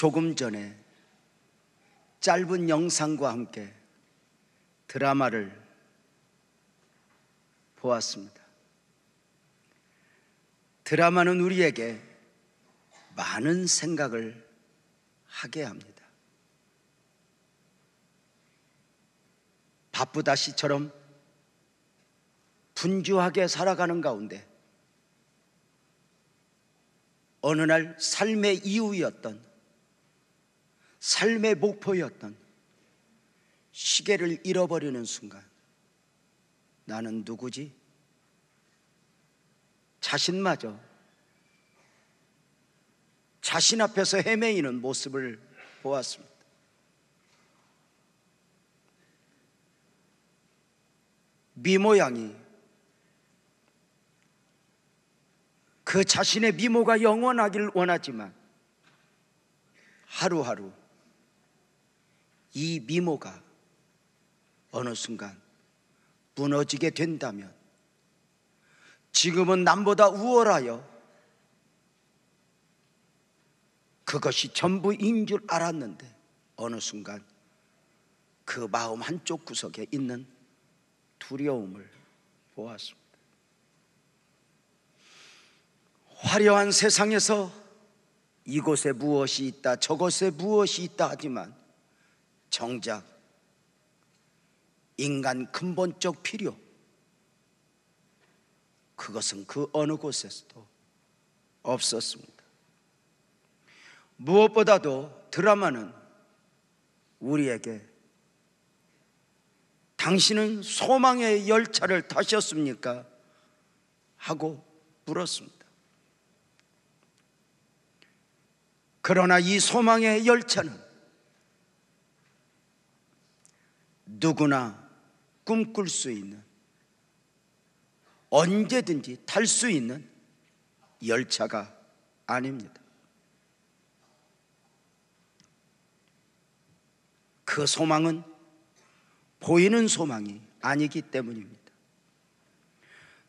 조금 전에 짧은 영상과 함께 드라마를 보았습니다. 드라마는 우리에게 많은 생각을 하게 합니다. 바쁘다시처럼 분주하게 살아가는 가운데 어느 날 삶의 이유였던, 삶의 목표였던 시계를 잃어버리는 순간 나는 누구지? 자신마저 자신 앞에서 헤매이는 모습을 보았습니다. 미모 양이 그 자신의 미모가 영원하길 원하지만 하루하루 이 미모가 어느 순간 무너지게 된다면 지금은 남보다 우월하여 그것이 전부인 줄 알았는데 어느 순간 그 마음 한쪽 구석에 있는 두려움을 보았습니다. 화려한 세상에서 이곳에 무엇이 있다, 저곳에 무엇이 있다 하지만 정작 인간 근본적 필요, 그것은 그 어느 곳에서도 없었습니다. 무엇보다도 드라마는 우리에게 당신은 소망의 열차를 타셨습니까? 하고 물었습니다. 그러나 이 소망의 열차는 누구나 꿈꿀 수 있는, 언제든지 탈 수 있는 열차가 아닙니다. 그 소망은 보이는 소망이 아니기 때문입니다.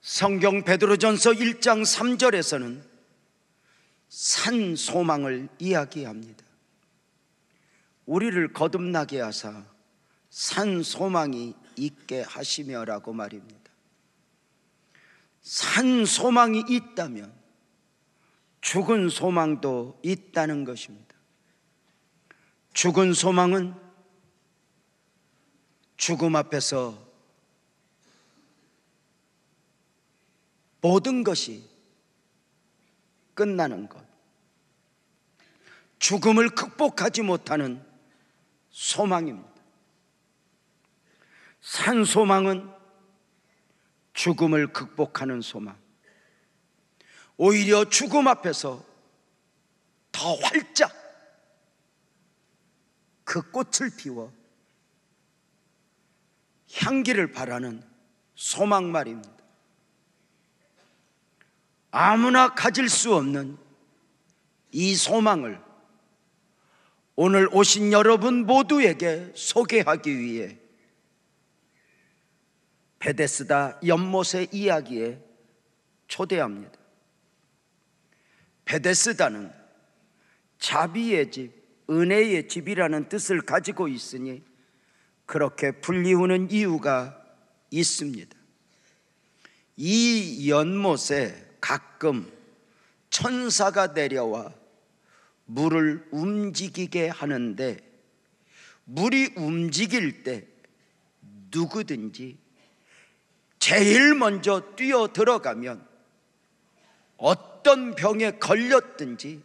성경 베드로전서 1장 3절에서는 산 소망을 이야기합니다. 우리를 거듭나게 하사 산 소망이 있게 하시며라고 말입니다. 산 소망이 있다면 죽은 소망도 있다는 것입니다. 죽은 소망은 죽음 앞에서 모든 것이 끝나는 것, 죽음을 극복하지 못하는 소망입니다. 산 소망은 죽음을 극복하는 소망, 오히려 죽음 앞에서 더 활짝 그 꽃을 피워 향기를 바라는 소망 말입니다. 아무나 가질 수 없는 이 소망을 오늘 오신 여러분 모두에게 소개하기 위해 베데스다 연못의 이야기에 초대합니다. 베데스다는 자비의 집, 은혜의 집이라는 뜻을 가지고 있으니 그렇게 불리우는 이유가 있습니다. 이 연못에 가끔 천사가 내려와 물을 움직이게 하는데, 물이 움직일 때 누구든지 제일 먼저 뛰어 들어가면 어떤 병에 걸렸든지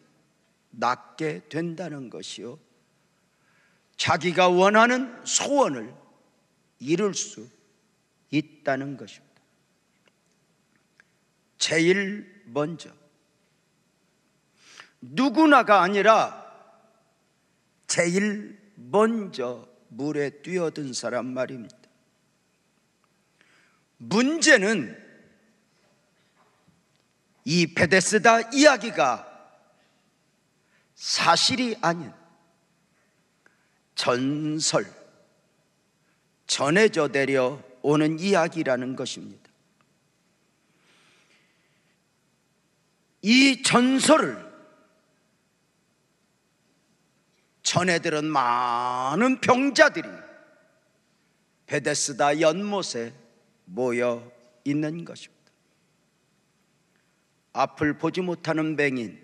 낫게 된다는 것이요, 자기가 원하는 소원을 이룰 수 있다는 것입니다. 제일 먼저, 누구나가 아니라 제일 먼저 물에 뛰어든 사람 말입니다. 문제는 이 베데스다 이야기가 사실이 아닌 전설, 전해져 내려오는 이야기라는 것입니다. 이 전설을 전해 들은 많은 병자들이 베데스다 연못에 모여 있는 것입니다. 앞을 보지 못하는 맹인,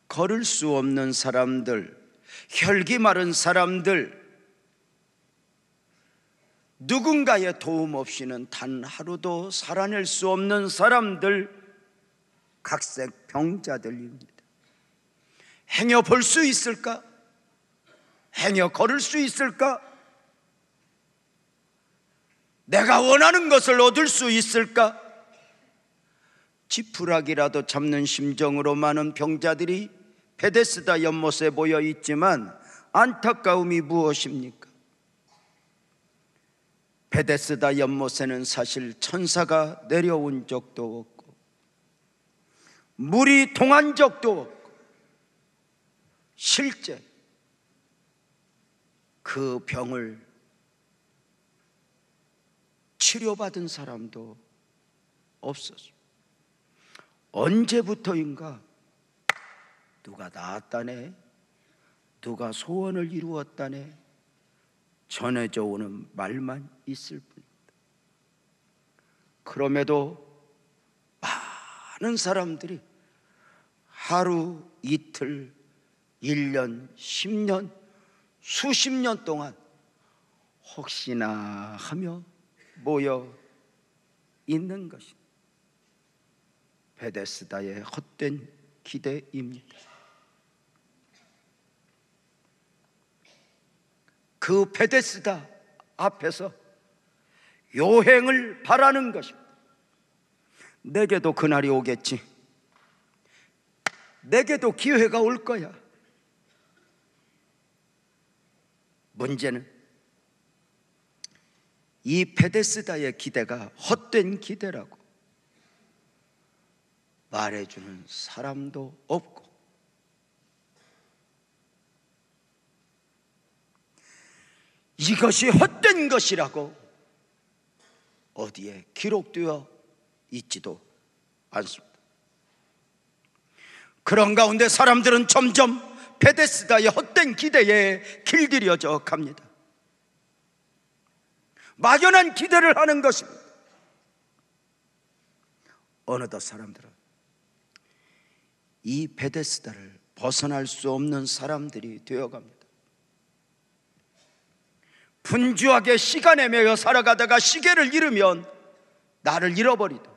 걸을 수 없는 사람들, 혈기 마른 사람들, 누군가의 도움 없이는 단 하루도 살아낼 수 없는 사람들, 각색 병자들입니다. 행여 볼 수 있을까? 행여 걸을 수 있을까? 내가 원하는 것을 얻을 수 있을까? 지푸라기라도 잡는 심정으로 많은 병자들이 베데스다 연못에 모여 있지만 안타까움이 무엇입니까? 베데스다 연못에는 사실 천사가 내려온 적도 없고 물이 동한 적도 없고 실제 그 병을 치료받은 사람도 없었습니다. 언제부터인가 누가 나았다네, 누가 소원을 이루었다네 전해져 오는 말만 있을 뿐입니다. 그럼에도 많은 사람들이 하루, 이틀, 1년, 10년, 수십 년 동안 혹시나 하며 모여 있는 것입니다. 베데스다의 헛된 기대입니다. 그 베데스다 앞에서 요행을 바라는 것입니다. 내게도 그날이 오겠지. 내게도 기회가 올 거야. 문제는 이 베데스다의 기대가 헛된 기대라고 말해주는 사람도 없고, 이것이 헛된 것이라고 어디에 기록되어 있지도 않습니다. 그런 가운데 사람들은 점점 베데스다의 헛된 기대에 길들여져 갑니다. 막연한 기대를 하는 것입니다. 어느덧 사람들은 이 베데스다를 벗어날 수 없는 사람들이 되어갑니다. 분주하게 시간에 매여 살아가다가 시계를 잃으면 나를 잃어버리다.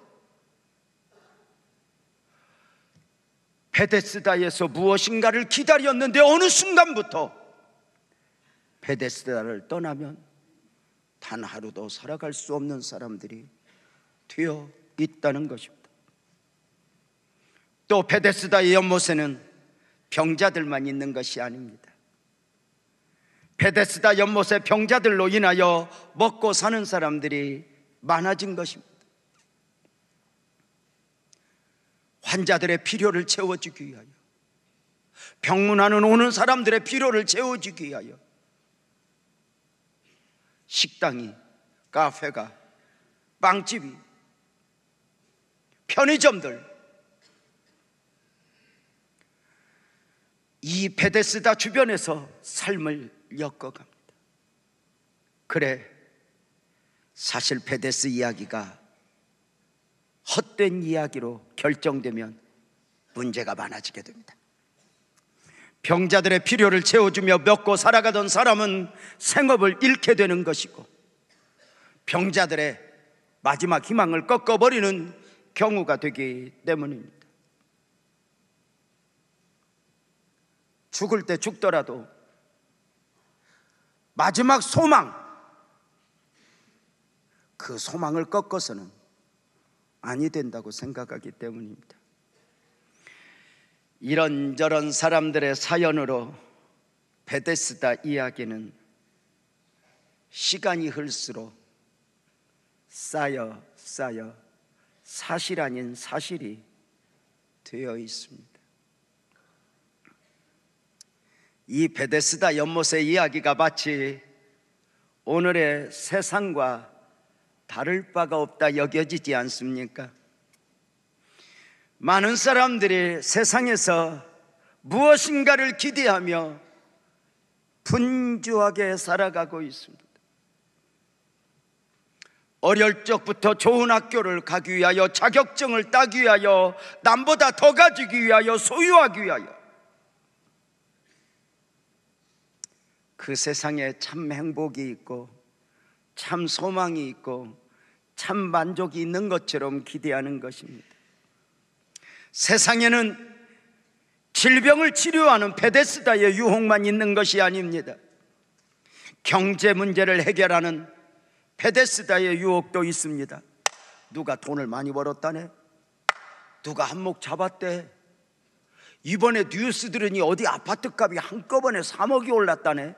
베데스다에서 무엇인가를 기다렸는데 어느 순간부터 베데스다를 떠나면 단 하루도 살아갈 수 없는 사람들이 되어 있다는 것입니다. 또 베데스다의 연못에는 병자들만 있는 것이 아닙니다. 베데스다 연못의 병자들로 인하여 먹고 사는 사람들이 많아진 것입니다. 환자들의 필요를 채워주기 위하여, 병문안은 오는 사람들의 필요를 채워주기 위하여 식당이, 카페가, 빵집이, 편의점들, 이 베데스다 주변에서 삶을 엮어갑니다. 그래, 사실 베데스 이야기가 헛된 이야기로 결정되면 문제가 많아지게 됩니다. 병자들의 필요를 채워주며 먹고 살아가던 사람은 생업을 잃게 되는 것이고, 병자들의 마지막 희망을 꺾어버리는 경우가 되기 때문입니다. 죽을 때 죽더라도 마지막 소망, 그 소망을 꺾어서는 아니 된다고 생각하기 때문입니다. 이런저런 사람들의 사연으로 베데스다 이야기는 시간이 흘수록 쌓여 사실 아닌 사실이 되어 있습니다. 이 베데스다 연못의 이야기가 마치 오늘의 세상과 다를 바가 없다 여겨지지 않습니까? 많은 사람들이 세상에서 무엇인가를 기대하며 분주하게 살아가고 있습니다. 어릴 적부터 좋은 학교를 가기 위하여, 자격증을 따기 위하여, 남보다 더 가지기 위하여, 소유하기 위하여 그 세상에 참 행복이 있고 참 소망이 있고 참 만족이 있는 것처럼 기대하는 것입니다. 세상에는 질병을 치료하는 베데스다의 유혹만 있는 것이 아닙니다. 경제 문제를 해결하는 베데스다의 유혹도 있습니다. 누가 돈을 많이 벌었다네? 누가 한몫 잡았대? 이번에 뉴스 들으니 어디 아파트 값이 한꺼번에 3억이 올랐다네?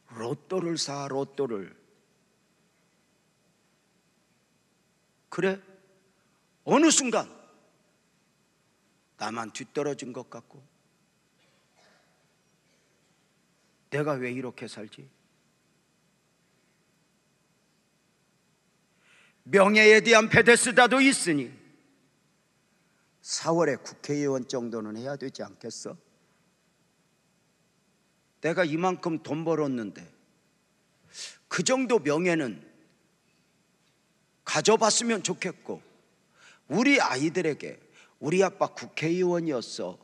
로또를 사, 로또를. 그래? 어느 순간 나만 뒤떨어진 것 같고, 내가 왜 이렇게 살지? 명예에 대한 베데스다도 있으니 4월에 국회의원 정도는 해야 되지 않겠어? 내가 이만큼 돈 벌었는데 그 정도 명예는 가져봤으면 좋겠고, 우리 아이들에게 우리 아빠 국회의원이었어,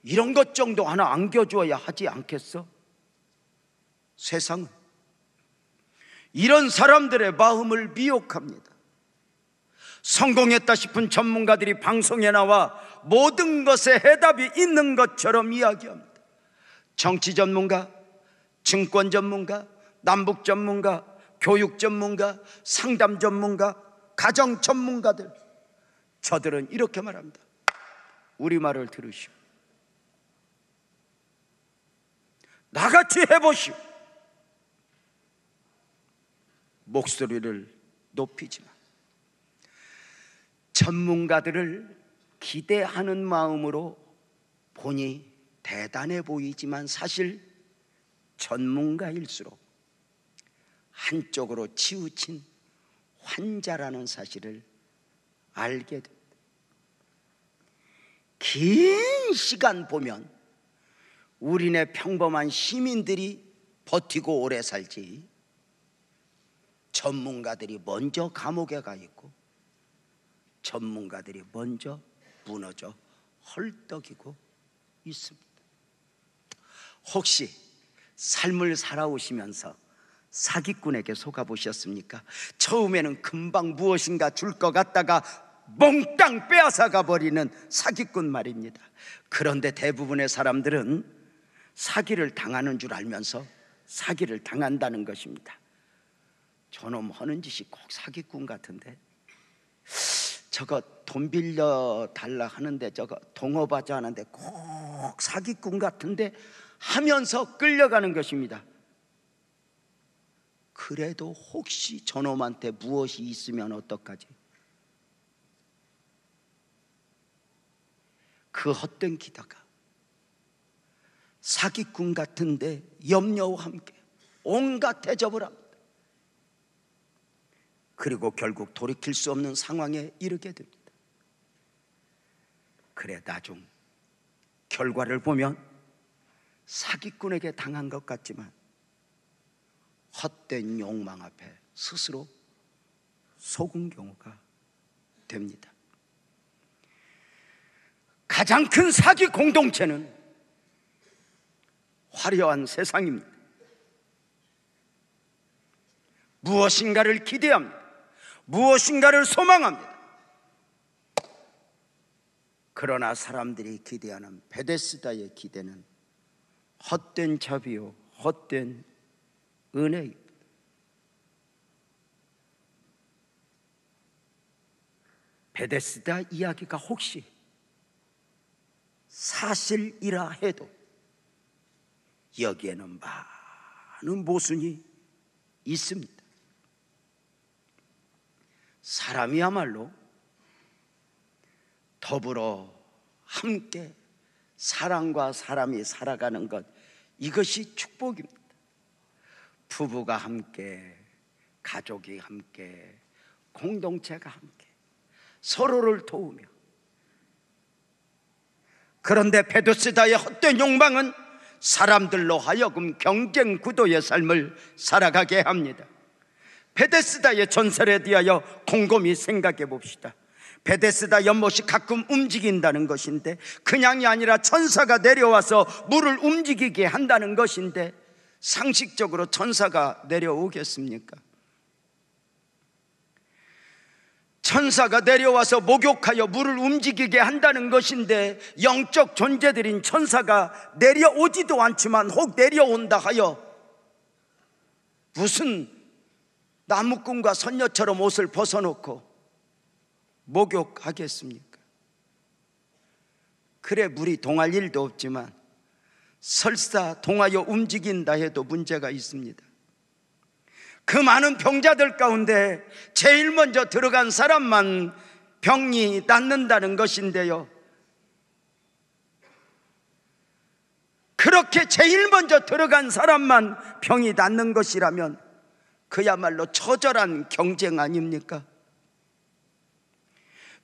이런 것 정도 하나 안겨줘야 하지 않겠어? 세상은 이런 사람들의 마음을 미혹합니다. 성공했다 싶은 전문가들이 방송에 나와 모든 것에 해답이 있는 것처럼 이야기합니다. 정치 전문가, 증권 전문가, 남북 전문가, 교육 전문가, 상담 전문가, 가정 전문가들, 저들은 이렇게 말합니다. 우리 말을 들으시오. 나같이 해보시오. 목소리를 높이지만 전문가들을 기대하는 마음으로 보니 대단해 보이지만 사실 전문가일수록 한쪽으로 치우친 환자라는 사실을 알게 됩니다. 긴 시간 보면 우리네 평범한 시민들이 버티고 오래 살지, 전문가들이 먼저 감옥에 가 있고 전문가들이 먼저 무너져 헐떡이고 있습니다. 혹시 삶을 살아오시면서 사기꾼에게 속아보셨습니까? 처음에는 금방 무엇인가 줄 것 같다가 몽땅 빼앗아가 버리는 사기꾼 말입니다. 그런데 대부분의 사람들은 사기를 당하는 줄 알면서 사기를 당한다는 것입니다. 저놈 하는 짓이 꼭 사기꾼 같은데, 저거 돈 빌려 달라 하는데, 저거 동업하자 하는데 꼭 사기꾼 같은데 하면서 끌려가는 것입니다. 그래도 혹시 저놈한테 무엇이 있으면 어떡하지? 그 헛된 기다가 사기꾼 같은데 염려와 함께 온갖 대접을 합니다. 그리고 결국 돌이킬 수 없는 상황에 이르게 됩니다. 그래, 나중 결과를 보면 사기꾼에게 당한 것 같지만 헛된 욕망 앞에 스스로 속은 경우가 됩니다. 가장 큰 사기 공동체는 화려한 세상입니다. 무엇인가를 기대합니다. 무엇인가를 소망합니다. 그러나 사람들이 기대하는 베데스다의 기대는 헛된 자비요 헛된 은혜입니다. 베데스다 이야기가 혹시 사실이라 해도 여기에는 많은 모순이 있습니다. 사람이야말로 더불어 함께 사람과 사람이 살아가는 것, 이것이 축복입니다. 부부가 함께, 가족이 함께, 공동체가 함께 서로를 도우며 그런데 베데스다의 헛된 욕망은 사람들로 하여금 경쟁 구도의 삶을 살아가게 합니다. 베데스다의 전설에 대하여 곰곰이 생각해 봅시다. 베데스다 연못이 가끔 움직인다는 것인데, 그냥이 아니라 천사가 내려와서 물을 움직이게 한다는 것인데, 상식적으로 천사가 내려오겠습니까? 천사가 내려와서 목욕하여 물을 움직이게 한다는 것인데, 영적 존재들인 천사가 내려오지도 않지만 혹 내려온다 하여 무슨 나무꾼과 선녀처럼 옷을 벗어놓고 목욕하겠습니까? 그래 물이 동할 일도 없지만 설사 동하여 움직인다 해도 문제가 있습니다. 그 많은 병자들 가운데 제일 먼저 들어간 사람만 병이 낫는다는 것인데요, 그렇게 제일 먼저 들어간 사람만 병이 낫는 것이라면 그야말로 처절한 경쟁 아닙니까?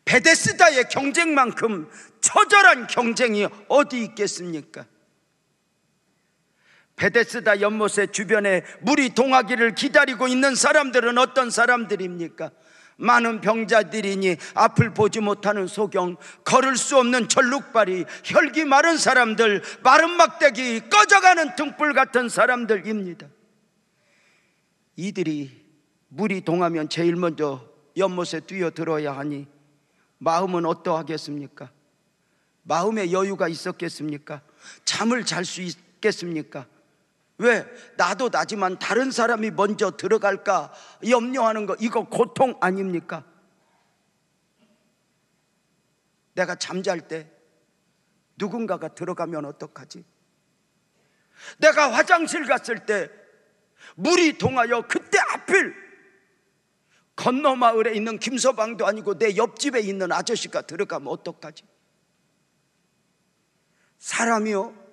베데스다의 경쟁만큼 처절한 경쟁이 어디 있겠습니까? 베데스다 연못의 주변에 물이 동하기를 기다리고 있는 사람들은 어떤 사람들입니까? 많은 병자들이니 앞을 보지 못하는 소경, 걸을 수 없는 절룩발이, 혈기 마른 사람들, 마른 막대기, 꺼져가는 등불 같은 사람들입니다. 이들이 물이 동하면 제일 먼저 연못에 뛰어들어야 하니 마음은 어떠하겠습니까? 마음에 여유가 있었겠습니까? 잠을 잘 수 있겠습니까? 왜? 나도 나지만 다른 사람이 먼저 들어갈까 염려하는 거, 이거 고통 아닙니까? 내가 잠잘 때 누군가가 들어가면 어떡하지? 내가 화장실 갔을 때 물이 동하여 그때 하필 건너 마을에 있는 김서방도 아니고 내 옆집에 있는 아저씨가 들어가면 어떡하지? 사람이요,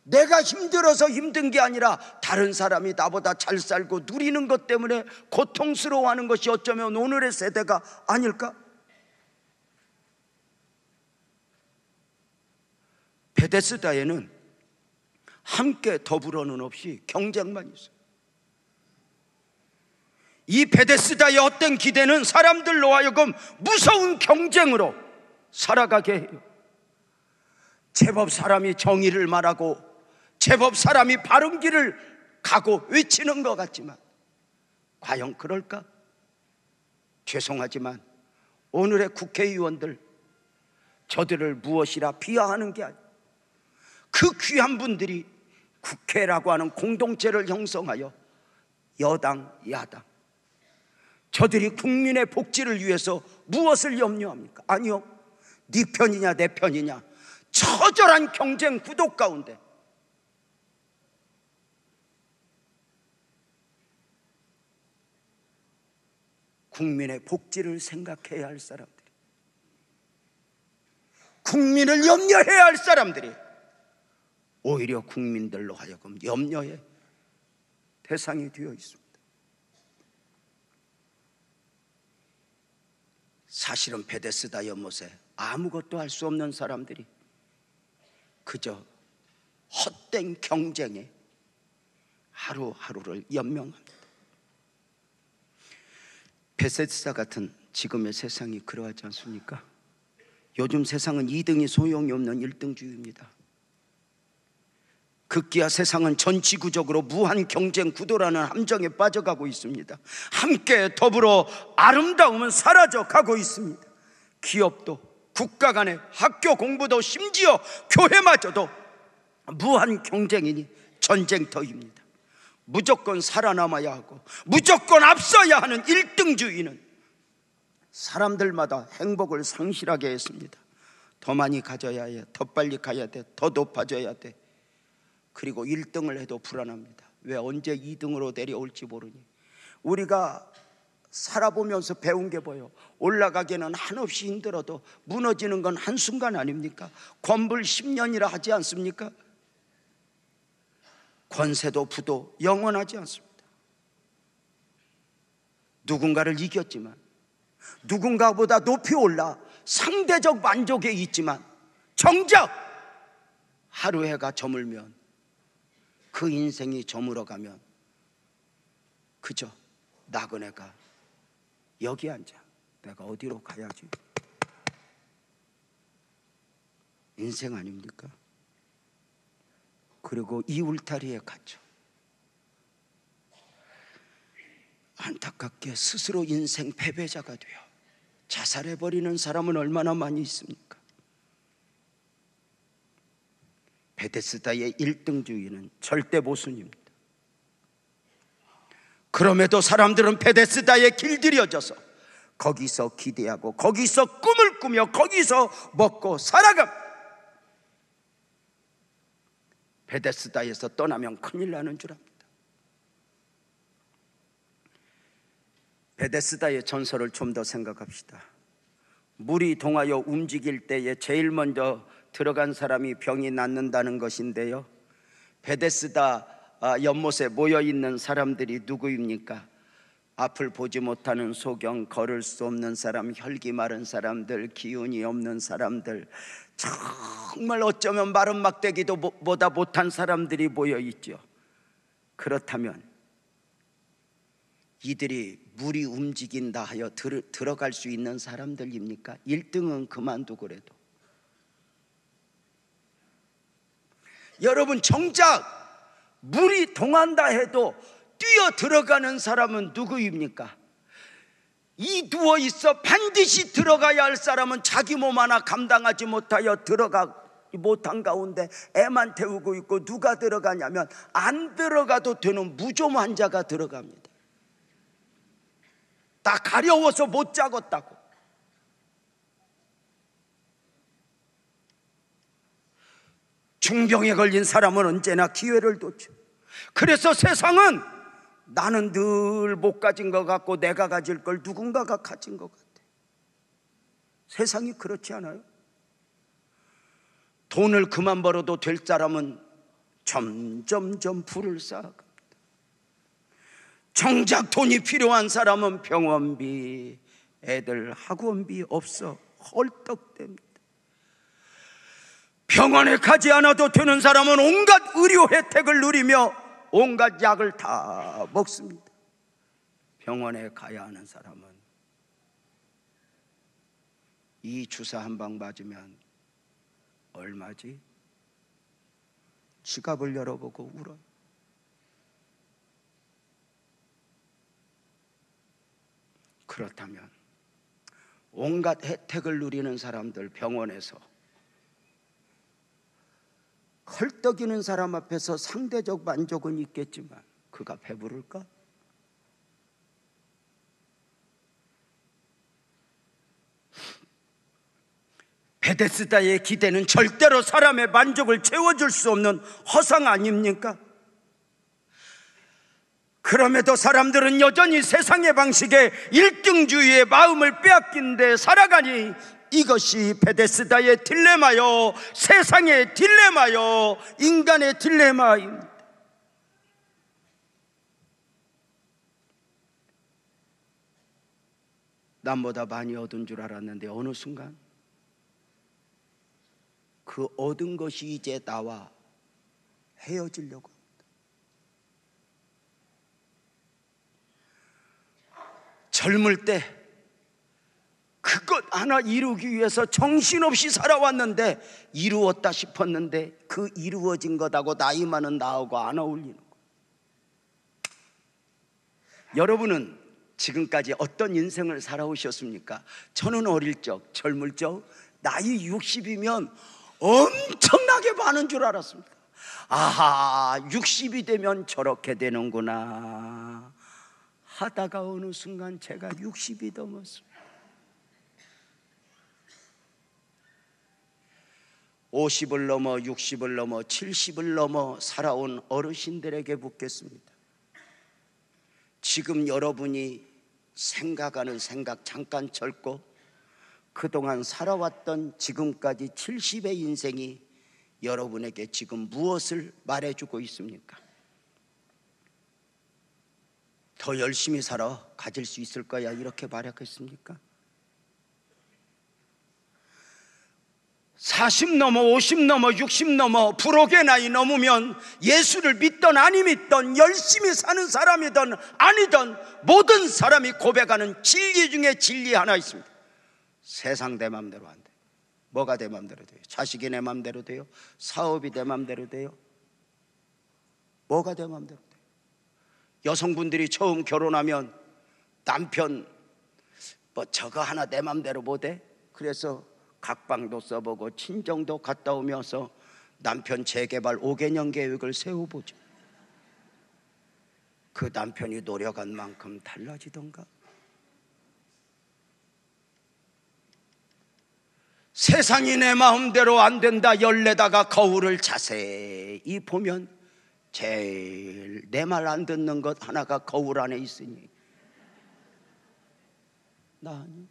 내가 힘들어서 힘든 게 아니라 다른 사람이 나보다 잘 살고 누리는 것 때문에 고통스러워하는 것이 어쩌면 오늘의 세대가 아닐까? 베데스다에는 함께 더불어는 없이 경쟁만 있어요. 이 베데스다의 어떤 기대는 사람들로 하여금 무서운 경쟁으로 살아가게 해요. 제법 사람이 정의를 말하고 제법 사람이 바른 길을 가고 외치는 것 같지만 과연 그럴까? 죄송하지만 오늘의 국회의원들, 저들을 무엇이라 비하하는 게 아니에요. 그 귀한 분들이 국회라고 하는 공동체를 형성하여 여당, 야당, 저들이 국민의 복지를 위해서 무엇을 염려합니까? 아니요, 네 편이냐 내 편이냐, 처절한 경쟁 구도 가운데 국민의 복지를 생각해야 할 사람들이, 국민을 염려해야 할 사람들이 오히려 국민들로 하여금 염려의 대상이 되어 있습니다. 사실은 베데스다 연못에 아무것도 할 수 없는 사람들이 그저 헛된 경쟁에 하루하루를 연명합니다. 베데스다 같은 지금의 세상이 그러하지 않습니까? 요즘 세상은 2등이 소용이 없는 1등주의입니다. 급기야 세상은 전 지구적으로 무한 경쟁 구도라는 함정에 빠져가고 있습니다. 함께 더불어 아름다움은 사라져가고 있습니다. 기업도, 국가 간의 학교 공부도, 심지어 교회마저도 무한 경쟁이니 전쟁터입니다. 무조건 살아남아야 하고 무조건 앞서야 하는 1등주의는 사람들마다 행복을 상실하게 했습니다. 더 많이 가져야 해, 더 빨리 가야 돼, 더 높아져야 돼. 그리고 1등을 해도 불안합니다. 왜? 언제 2등으로 내려올지 모르니. 우리가 살아보면서 배운 게 뭐예요? 올라가기는 한없이 힘들어도 무너지는 건 한순간 아닙니까? 권불 10년이라 하지 않습니까? 권세도 부도 영원하지 않습니다. 누군가를 이겼지만, 누군가보다 높이 올라 상대적 만족에 있지만, 정작 하루 해가 저물면, 그 인생이 저물어가면 그저 나그네가 여기 앉아, 내가 어디로 가야지. 인생 아닙니까? 그리고 이 울타리에 갇혀 안타깝게 스스로 인생 패배자가 되어 자살해버리는 사람은 얼마나 많이 있습니까? 베데스다의 1등주의는 절대 모순입니다. 그럼에도 사람들은 베데스다에 길들여져서 거기서 기대하고 거기서 꿈을 꾸며 거기서 먹고 살아갑니다. 베데스다에서 떠나면 큰일 나는 줄 압니다. 베데스다의 전설을 좀 더 생각합시다. 물이 동하여 움직일 때에 제일 먼저 들어간 사람이 병이 낫는다는 것인데요, 베데스다 연못에 모여있는 사람들이 누구입니까? 앞을 보지 못하는 소경, 걸을 수 없는 사람, 혈기 마른 사람들, 기운이 없는 사람들, 정말 어쩌면 마른 막대기도 보다 못한 사람들이 모여있죠. 그렇다면 이들이 물이 움직인다 하여 들어갈 수 있는 사람들입니까? 1등은 그만두고 그래도. 여러분, 정작 물이 동한다 해도 뛰어 들어가는 사람은 누구입니까? 이 누워 있어 반드시 들어가야 할 사람은 자기 몸 하나 감당하지 못하여 들어가 못한 가운데 애만 태우고 있고, 누가 들어가냐면 안 들어가도 되는 무좀 환자가 들어갑니다. 다 가려워서 못 자겠다고. 중병에 걸린 사람은 언제나 기회를 놓죠. 그래서 세상은 나는 늘 못 가진 것 같고 내가 가질 걸 누군가가 가진 것 같아. 세상이 그렇지 않아요? 돈을 그만 벌어도 될 사람은 점점점 부를 쌓아갑니다. 정작 돈이 필요한 사람은 병원비, 애들 학원비 없어 헐떡댑니다. 병원에 가지 않아도 되는 사람은 온갖 의료 혜택을 누리며 온갖 약을 다 먹습니다. 병원에 가야 하는 사람은 이 주사 한 방 맞으면 얼마지? 지갑을 열어보고 울어요. 그렇다면 온갖 혜택을 누리는 사람들, 병원에서 헐떡이는 사람 앞에서 상대적 만족은 있겠지만 그가 배부를까? 베데스다의 기대는 절대로 사람의 만족을 채워줄 수 없는 허상 아닙니까? 그럼에도 사람들은 여전히 세상의 방식에 1등주의의 마음을 빼앗긴 데 살아가니 이것이 베데스다의 딜레마요, 세상의 딜레마요, 인간의 딜레마입니다. 남보다 많이 얻은 줄 알았는데 어느 순간 그 얻은 것이 이제 나와 헤어지려고 합니다. 젊을 때 그것 하나 이루기 위해서 정신없이 살아왔는데 이루었다 싶었는데 그 이루어진 것하고 나이 많은 나하고 안 어울리는 거예요. 여러분은 지금까지 어떤 인생을 살아오셨습니까? 저는 어릴 적, 젊을 적 나이 60이면 엄청나게 많은 줄 알았습니다. 아하, 60이 되면 저렇게 되는구나 하다가 어느 순간 제가 60이 넘었습니다. 50을 넘어 60을 넘어 70을 넘어 살아온 어르신들에게 묻겠습니다. 지금 여러분이 생각하는 생각 잠깐 절고 그동안 살아왔던 지금까지 70의 인생이 여러분에게 지금 무엇을 말해주고 있습니까? 더 열심히 살아 가질 수 있을 거야 이렇게 말하겠습니까? 40 넘어 50 넘어 60 넘어 불혹의 나이 넘으면 예수를 믿던 아니 믿던 열심히 사는 사람이든 아니든 모든 사람이 고백하는 진리 중에 진리 하나 있습니다. 세상 내 맘대로 안 돼. 뭐가 내 맘대로 돼요? 자식이 내 맘대로 돼요? 사업이 내 맘대로 돼요? 뭐가 내 맘대로 돼요? 여성분들이 처음 결혼하면 남편 뭐 저거 하나 내 맘대로 못해? 그래서 각방도 써보고 친정도 갔다 오면서 남편 재개발 5개년 계획을 세워보죠. 그 남편이 노력한 만큼 달라지던가? 세상이 내 마음대로 안 된다 열내다가 거울을 자세히 보면 제일 내 말 안 듣는 것 하나가 거울 안에 있으니 나 아니.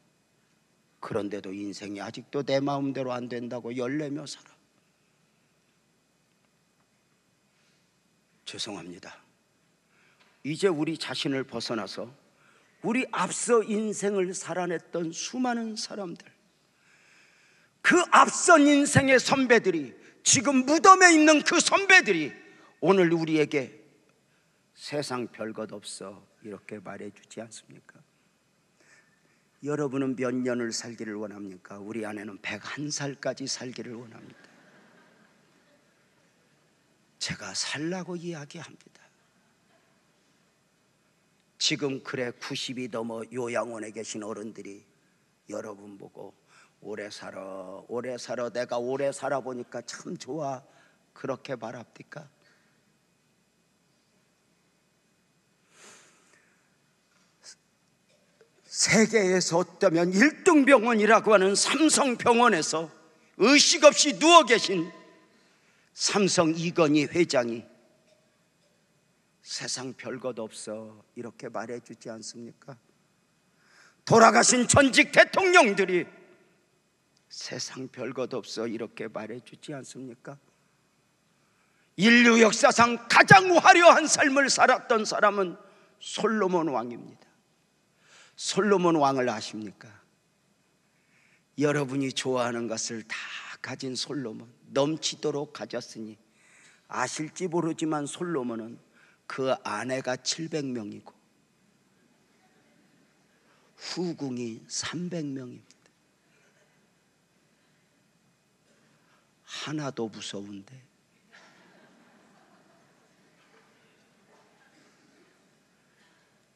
그런데도 인생이 아직도 내 마음대로 안 된다고 열내며 살아. 죄송합니다. 이제 우리 자신을 벗어나서 우리 앞서 인생을 살아냈던 수많은 사람들, 그 앞선 인생의 선배들이, 지금 무덤에 있는 그 선배들이 오늘 우리에게 세상 별것 없어 이렇게 말해주지 않습니까? 여러분은 몇 년을 살기를 원합니까? 우리 아내는 101살까지 살기를 원합니다. 제가 살라고 이야기합니다. 지금 그래 90이 넘어 요양원에 계신 어른들이 여러분 보고 오래 살아 오래 살아, 내가 오래 살아보니까 참 좋아 그렇게 말합니까? 세계에서 어쩌면 1등 병원이라고 하는 삼성병원에서 의식 없이 누워 계신 삼성 이건희 회장이 세상 별것 없어 이렇게 말해주지 않습니까? 돌아가신 전직 대통령들이 세상 별것 없어 이렇게 말해주지 않습니까? 인류 역사상 가장 화려한 삶을 살았던 사람은 솔로몬 왕입니다. 솔로몬 왕을 아십니까? 여러분이 좋아하는 것을 다 가진 솔로몬, 넘치도록 가졌으니 아실지 모르지만 솔로몬은 그 아내가 700명이고 후궁이 300명입니다. 하나도 무서운데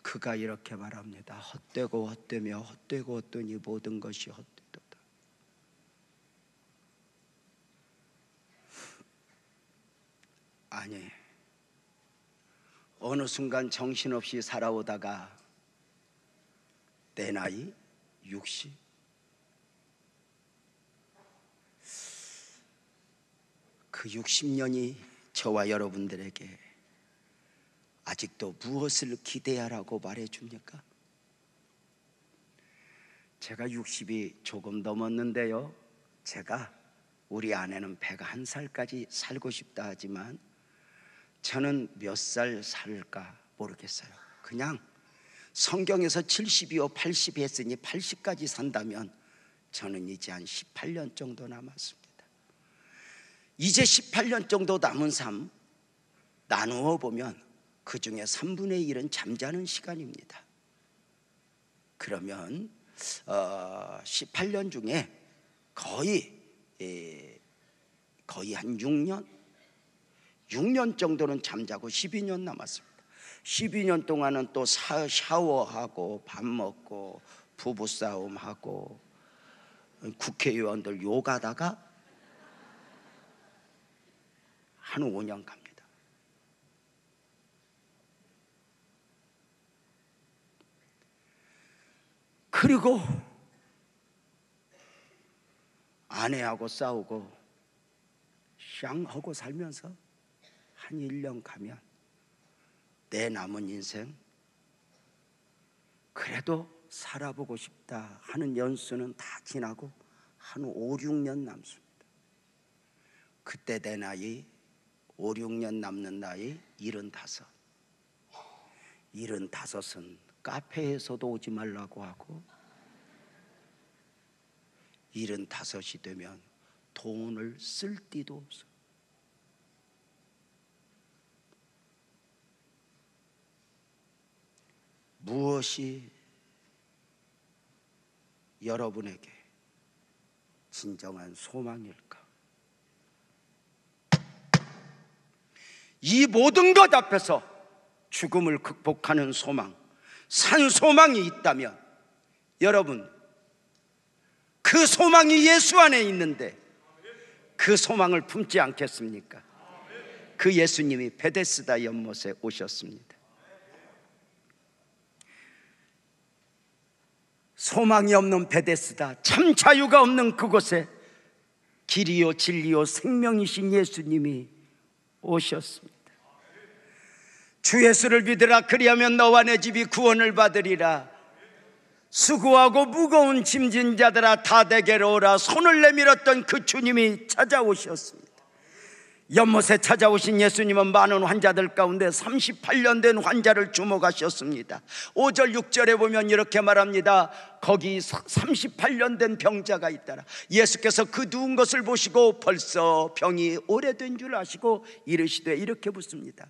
그가 이렇게 말합니다. 헛되고 헛되며 헛되고 헛되니 모든 것이 헛되도다. 아니, 어느 순간 정신없이 살아오다가 내 나이 60, 그 60년이 저와 여러분들에게 아직도 무엇을 기대하라고 말해줍니까? 제가 60이 조금 넘었는데요, 제가 우리 아내는 101살까지 살고 싶다 하지만 저는 몇 살 살까 모르겠어요. 그냥 성경에서 70이요 80이 했으니 80까지 산다면 저는 이제 한 18년 정도 남았습니다. 이제 18년 정도 남은 삶 나누어 보면 그 중에 3분의 1은 잠자는 시간입니다. 그러면 18년 중에 거의 한 6년 정도는 잠자고 12년 남았습니다. 12년 동안은 또 샤워하고 밥 먹고 부부싸움하고 국회의원들 욕하다가 한 5년 갑니다. 그리고 아내하고 싸우고 샹하고 살면서 한 1년 가면 내 남은 인생 그래도 살아보고 싶다 하는 연수는 다 지나고 한 5, 6년 남습니다. 그때 내 나이 5, 6년 남는 나이 75. 75은 카페에서도 오지 말라고 하고 75이 되면 돈을 쓸 데도 없어. 무엇이 여러분에게 진정한 소망일까? 이 모든 것 앞에서 죽음을 극복하는 소망, 산 소망이 있다면 여러분, 그 소망이 예수 안에 있는데 그 소망을 품지 않겠습니까? 그 예수님이 베데스다 연못에 오셨습니다. 소망이 없는 베데스다, 참 자유가 없는 그곳에 길이요 진리요 생명이신 예수님이 오셨습니다. 주 예수를 믿으라, 그리하면 너와 내 집이 구원을 받으리라. 수고하고 무거운 짐진 자들아 다 내게로 오라. 손을 내밀었던 그 주님이 찾아오셨습니다. 연못에 찾아오신 예수님은 많은 환자들 가운데 38년 된 환자를 주목하셨습니다. 5절 6절에 보면 이렇게 말합니다. 거기 38년 된 병자가 있더라. 예수께서 그 누운 것을 보시고 벌써 병이 오래된 줄 아시고 이르시되 이렇게 묻습니다.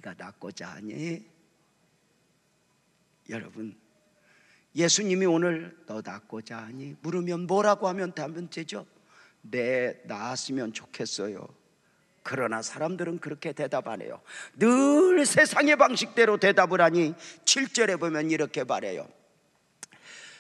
네가 낫고자 하니? 여러분, 예수님이 오늘 너 낫고자 하니? 물으면 뭐라고 하면 답은 되죠? 네, 나았으면 좋겠어요. 그러나 사람들은 그렇게 대답 안 해요. 늘 세상의 방식대로 대답을 하니 7절에 보면 이렇게 말해요.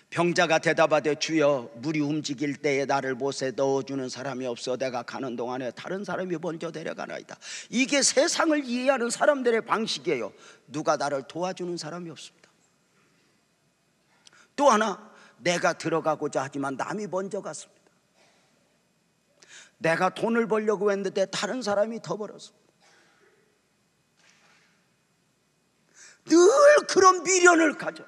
병자가 대답하되 주여, 물이 움직일 때에 나를 못에 넣어주는 사람이 없어 내가 가는 동안에 다른 사람이 먼저 데려가나이다. 이게 세상을 이해하는 사람들의 방식이에요. 누가 나를 도와주는 사람이 없습니다. 또 하나, 내가 들어가고자 하지만 남이 먼저 갔습니다. 내가 돈을 벌려고 했는데 다른 사람이 더 벌었습니다. 늘 그런 미련을 가져.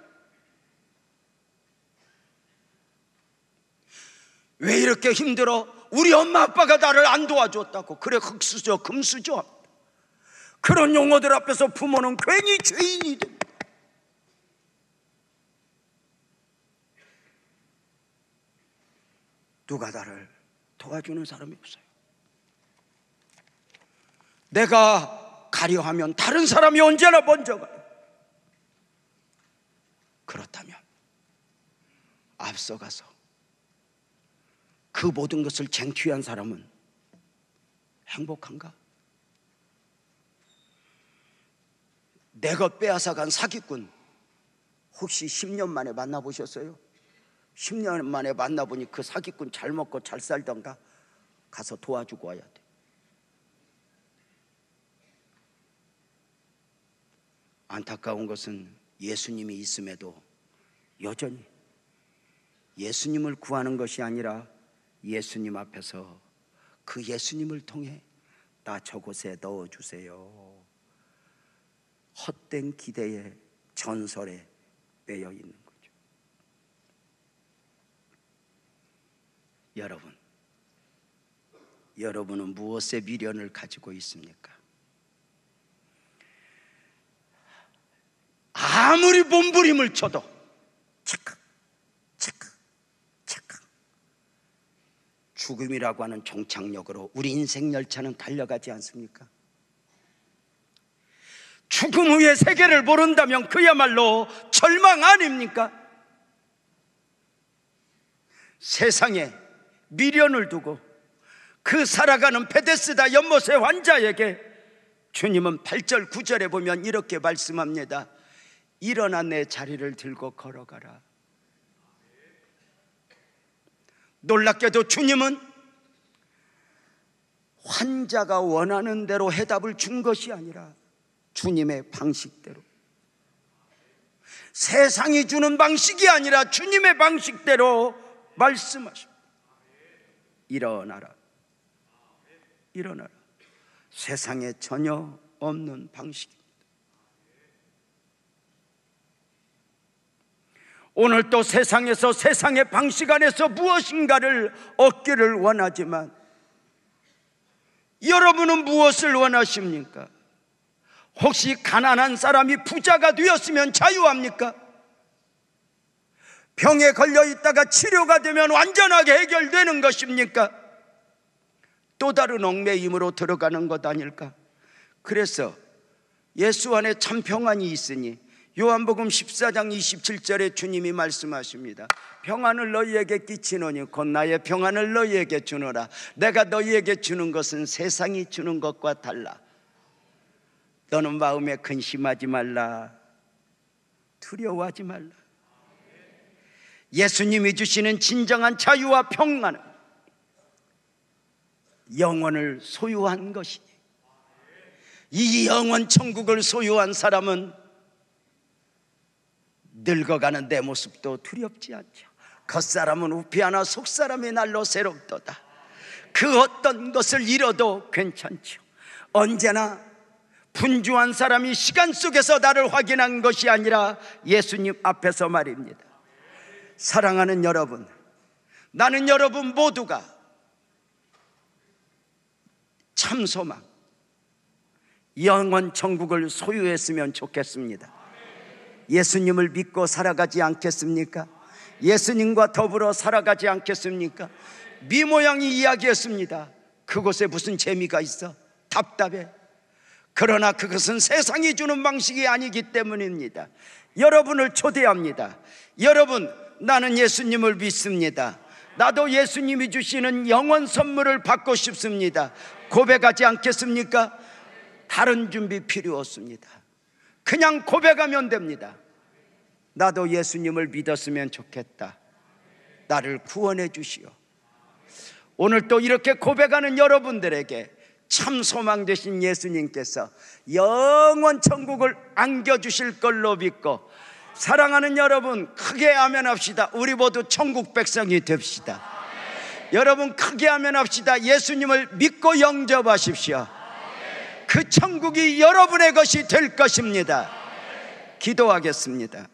왜 이렇게 힘들어? 우리 엄마 아빠가 나를 안 도와줬다고. 그래, 흙수저 금수저 그런 용어들 앞에서 부모는 괜히 죄인이 됩니다. 누가 나를 도와주는 사람이 없어요. 내가 가려 하면 다른 사람이 언제나 먼저 가요. 그렇다면 앞서가서 그 모든 것을 쟁취한 사람은 행복한가? 내가 빼앗아간 사기꾼 혹시 10년 만에 만나보셨어요? 10년 만에 만나보니 그 사기꾼 잘 먹고 잘 살던가? 가서 도와주고 와야 돼. 안타까운 것은 예수님이 있음에도 여전히 예수님을 구하는 것이 아니라 예수님 앞에서 그 예수님을 통해 나 저곳에 넣어주세요, 헛된 기대에 전설에 빼여 있는 거죠. 여러분은 무엇에 미련을 가지고 있습니까? 아무리 몸부림을 쳐도 착각 죽음이라고 하는 종착역으로 우리 인생 열차는 달려가지 않습니까? 죽음 후의 세계를 모른다면 그야말로 절망 아닙니까? 세상에 미련을 두고 그 살아가는 베데스다 연못의 환자에게 주님은 8절 9절에 보면 이렇게 말씀합니다. 일어나 내 자리를 들고 걸어가라. 놀랍게도 주님은 환자가 원하는 대로 해답을 준 것이 아니라 주님의 방식대로, 세상이 주는 방식이 아니라 주님의 방식대로 말씀하십니다. 일어나라. 세상에 전혀 없는 방식입니다. 오늘 또 세상에서 세상의 방식 안에서 무엇인가를 얻기를 원하지만 여러분은 무엇을 원하십니까? 혹시 가난한 사람이 부자가 되었으면 자유합니까? 병에 걸려 있다가 치료가 되면 완전하게 해결되는 것입니까? 또 다른 얽매임으로 들어가는 것 아닐까? 그래서 예수 안에 참 평안이 있으니 요한복음 14장 27절에 주님이 말씀하십니다. 평안을 너희에게 끼치노니 곧 나의 평안을 너희에게 주노라. 내가 너희에게 주는 것은 세상이 주는 것과 달라. 너는 마음에 근심하지 말라. 두려워하지 말라. 예수님이 주시는 진정한 자유와 평안은 영원을 소유한 것이니, 이 영원 천국을 소유한 사람은 늙어가는 내 모습도 두렵지 않죠. 겉사람은 우피하나 속사람이 날로 새롭도다. 그 어떤 것을 잃어도 괜찮죠. 언제나 분주한 사람이 시간 속에서 나를 확인한 것이 아니라 예수님 앞에서 말입니다. 사랑하는 여러분, 나는 여러분 모두가 참 소망, 영원 천국을 소유했으면 좋겠습니다. 예수님을 믿고 살아가지 않겠습니까? 예수님과 더불어 살아가지 않겠습니까? 미모양이 이야기했습니다. 그곳에 무슨 재미가 있어? 답답해. 그러나 그것은 세상이 주는 방식이 아니기 때문입니다. 여러분을 초대합니다. 여러분, 나는 예수님을 믿습니다. 나도 예수님이 주시는 영원 선물을 받고 싶습니다. 고백하지 않겠습니까? 다른 준비 필요 없습니다. 그냥 고백하면 됩니다. 나도 예수님을 믿었으면 좋겠다. 나를 구원해 주시오. 오늘 또 이렇게 고백하는 여러분들에게 참 소망 되신 예수님께서 영원 천국을 안겨주실 걸로 믿고, 사랑하는 여러분, 크게 아멘합시다. 우리 모두 천국 백성이 됩시다. 여러분, 크게 아멘합시다. 예수님을 믿고 영접하십시오. 그 천국이 여러분의 것이 될 것입니다. 기도하겠습니다.